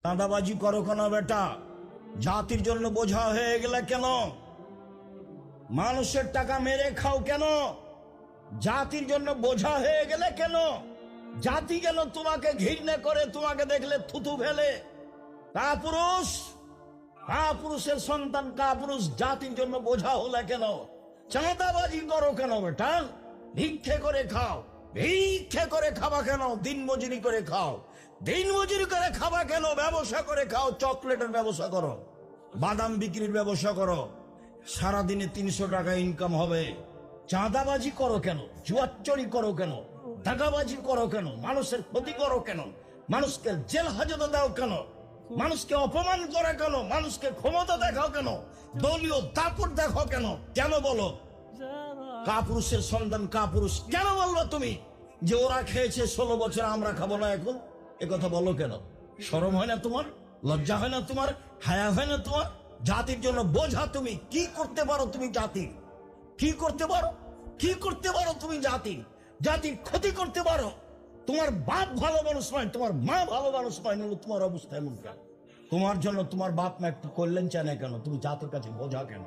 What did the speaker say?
চাঁদাবাজি করো কেন বেটা? জাতির জন্য বোঝা হয়ে গেলে কেন? মানুষের টাকা মেরে খাও কেন? জাতির জন্য বোঝা হয়ে গেলে কেন? জাতি কেন তোমাকে ঘৃণা করে, তোমাকে দেখলে থুতু ফেলে? কাপুরুষ, কাপুরুষের সন্তান কাপুরুষ জাতির জন্য বোঝা হলে কেন? চাঁদাবাজি করো কেন বেটা? ভিক্ষে করে খাও, ভিক্ষে করে খাবা কেন? দিন মজুরি করে খাও, দিন মজুরি করে খাবা কেন? ব্যবসা করে খাও, চকলেটের ব্যবসা করো, বাদাম বিক্রির ব্যবসা করো, সারাদিনে 300 টাকা ইনকাম হবে। চাঁদাবাজি করো কেন? জুয়াচুরি করো কেন? টাকাবাজি করো কেন? মানুষের ক্ষতি করো কেন? মানুষকে জেল হাজতে দাও কেন? মানুষকে অপমান করে কেন? মানুষকে ক্ষমতা দেখাও কেন? দলীয় দাপট দেখাও কেন? কেন বলো? কাপুরুষের সন্তান কাপুরুষ কেন বলবো তুমি? যে ওরা খেয়েছে 16 বছর, আমরা খাবো না এখন? এ কথা বলো কেন? শরম হয় না তোমার? লজ্জা হয় না তোমার? হায়া হয় না তোমার? জাতির জন্য বোঝা তুমি। কি করতে পারো তুমি জাতির? কি করতে পারো? কি করতে পারো তুমি জাতির? জাতির ক্ষতি করতে পারো? তোমার বাপ ভালো মানুষ নয়, তোমার মা ভালো মানুষ নয়, তোমার অবস্থা এমন কেন? তোমার জন্য তোমার বাপ মা একটু কল্যাণ চায় না কেন? তুমি জাতির কাছে বোঝা কেন?